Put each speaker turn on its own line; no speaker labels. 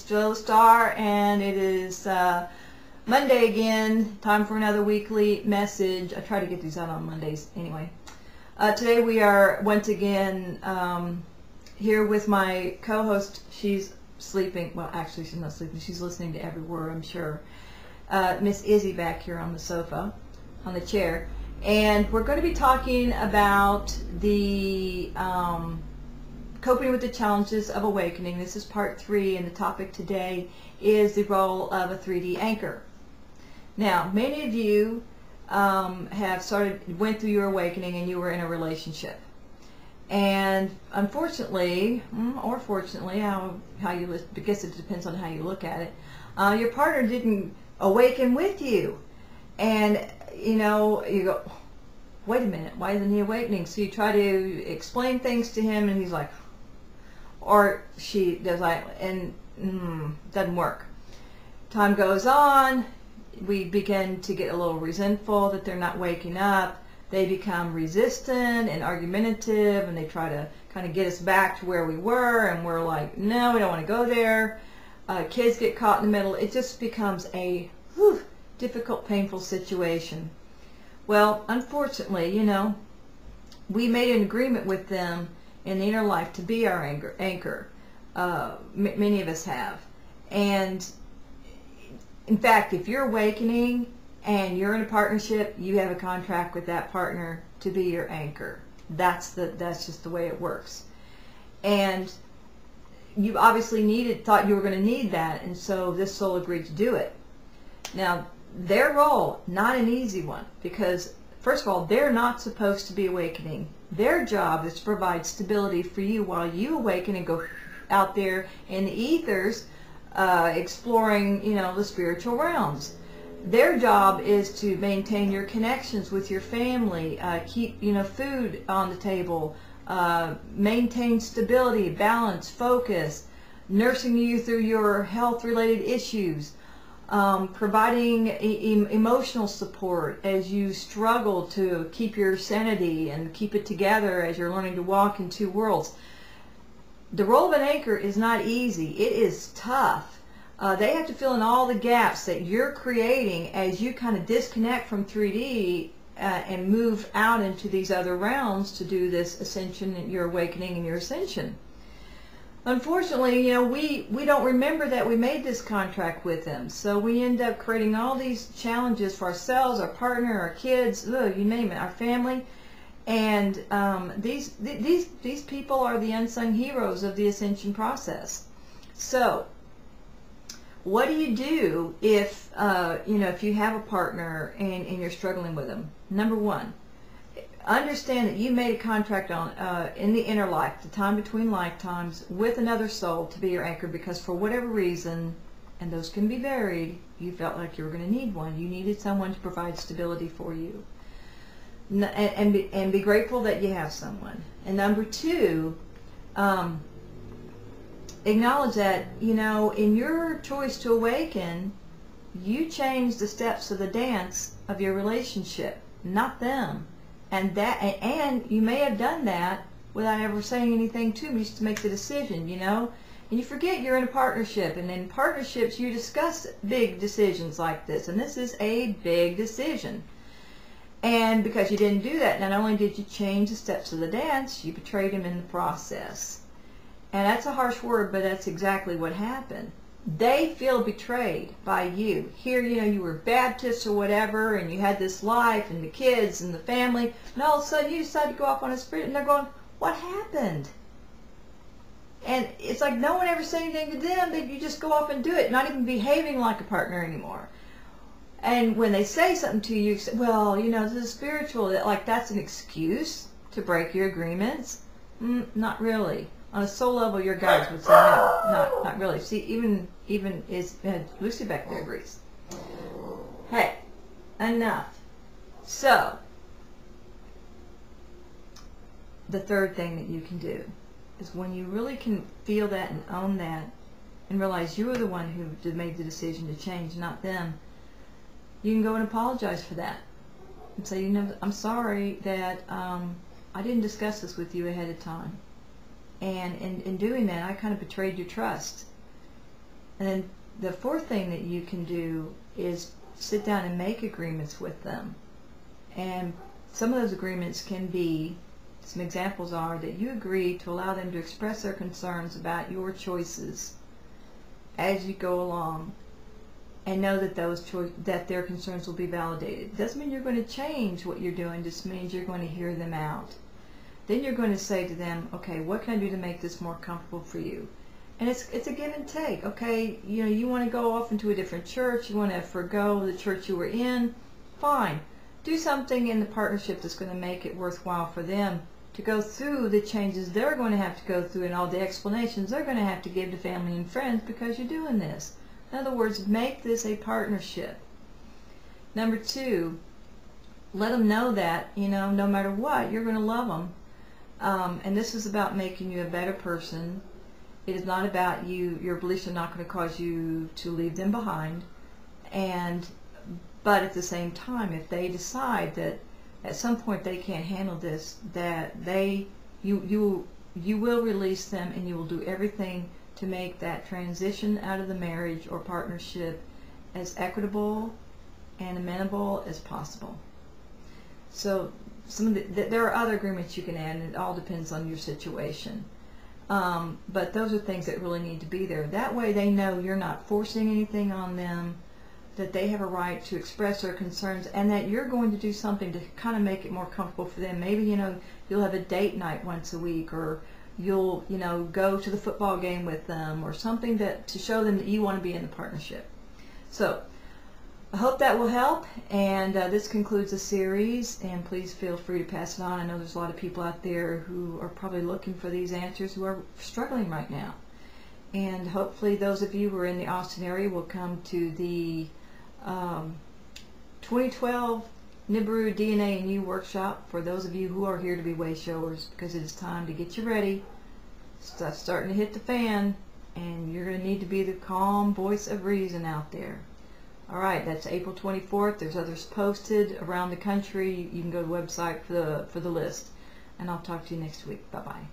It's Jill Star, and it is Monday again. Time for another weekly message. I try to get these out on Mondays anyway. Today we are once again here with my co-host. She's sleeping. Well, actually, she's not sleeping. She's listening to every word, I'm sure. Miss Izzy back here on the sofa, on the chair. And we're going to be talking about the coping with the challenges of awakening. This is part 3, and the topic today is the role of a 3D anchor. Now, many of you went through your awakening and you were in a relationship. And unfortunately, or fortunately, I guess it depends on how you look at it, your partner didn't awaken with you. And, you know, you go, wait a minute, why isn't he awakening? So you try to explain things to him, and he's like, or she does, and doesn't work. Time goes on, we begin to get a little resentful that they're not waking up. They become resistant and argumentative, and they try to kind of get us back to where we were, and we're like, no, we don't want to go there. Kids get caught in the middle. It just becomes a difficult, painful situation. Well, unfortunately, you know, we made an agreement with them in the inner life to be our anchor. Many of us have. And in fact, if you're awakening and you're in a partnership, you have a contract with that partner to be your anchor. That's just the way it works. And you obviously thought you were going to need that, and so this soul agreed to do it. Now, their role, not an easy one, because first of all, they're not supposed to be awakening. Their job is to provide stability for you while you awaken and go out there in the ethers, exploring, you know, the spiritual realms. Their job is to maintain your connections with your family, keep, you know, food on the table, maintain stability, balance, focus, nursing you through your health-related issues, providing emotional support as you struggle to keep your sanity and keep it together as you're learning to walk in two worlds. The role of an anchor is not easy. It is tough. They have to fill in all the gaps that you're creating as you kind of disconnect from 3D and move out into these other realms to do this ascension, and your awakening and your ascension. Unfortunately, you know, we don't remember that we made this contract with them, so we end up creating all these challenges for ourselves, our partner, our kids, you name it, our family. And these people are the unsung heroes of the ascension process. So, what do you do if you know, if you have a partner and you're struggling with them? Number one, understand that you made a contract on in the inner life, the time between lifetimes, with another soul to be your anchor, because for whatever reason, and those can be varied, you felt like you were going to need one. You needed someone to provide stability for you, and be grateful that you have someone. And number two, acknowledge that, you know, in your choice to awaken, you changed the steps of the dance of your relationship, not them. And you may have done that without ever saying anything to me, just to make the decision, you know. And you forget you're in a partnership, and in partnerships you discuss big decisions like this, and this is a big decision. And because you didn't do that, not only did you change the steps of the dance, you betrayed him in the process. And that's a harsh word, but that's exactly what happened. They feel betrayed by you. Here, you know, you were Baptist or whatever, and you had this life and the kids and the family, and all of a sudden you decide to go off on a spirit, and they're going, what happened? And it's like no one ever said anything to them. You just go off and do it, not even behaving like a partner anymore. And when they say something to you, you say, well, you know, this is spiritual. Like, that's an excuse to break your agreements? Not really. On a soul level, your guides would say no, not really. See, even Lucy back there agrees. Hey, enough. So, the third thing that you can do is, when you really can feel that and own that and realize you were the one who made the decision to change, not them, you can go and apologize for that and say, you know, I'm sorry that I didn't discuss this with you ahead of time. And in doing that, I kind of betrayed your trust. And then the fourth thing that you can do is sit down and make agreements with them. And some of those agreements can be, some examples are that you agree to allow them to express their concerns about your choices as you go along, and know that that their concerns will be validated. Doesn't mean you're going to change what you're doing, just means you're going to hear them out. Then you're going to say to them, okay, what can I do to make this more comfortable for you? And it's a give and take. Okay, you want to go off into a different church, you want to forgo the church you were in, fine. Do something in the partnership that's going to make it worthwhile for them to go through the changes they're going to have to go through and all the explanations they're going to have to give to family and friends because you're doing this. In other words, make this a partnership. Number two, let them know that, no matter what, you're going to love them. And this is about making you a better person. It is not about your beliefs are not going to cause you to leave them behind. But at the same time, if they decide that at some point they can't handle this, that you will release them, and you will do everything to make that transition out of the marriage or partnership as equitable and amenable as possible. So there are other agreements you can add, and it all depends on your situation. But those are things that really need to be there. That way they know you're not forcing anything on them, that they have a right to express their concerns, and that you're going to do something to kind of make it more comfortable for them. Maybe, you'll have a date night once a week, or you'll, go to the football game with them, or something to show them that you want to be in the partnership. So I hope that will help, and this concludes the series, and please feel free to pass it on. I know there's a lot of people out there who are probably looking for these answers, who are struggling right now. And hopefully those of you who are in the Austin area will come to the 2012 Nibiru DNA and You workshop for those of you who are here to be way showers, because it is time to get you ready. Stuff's starting to hit the fan, and you're going to need to be the calm voice of reason out there. Alright, that's April 24th. There's others posted around the country. You can go to the website for the list. And I'll talk to you next week. Bye-bye.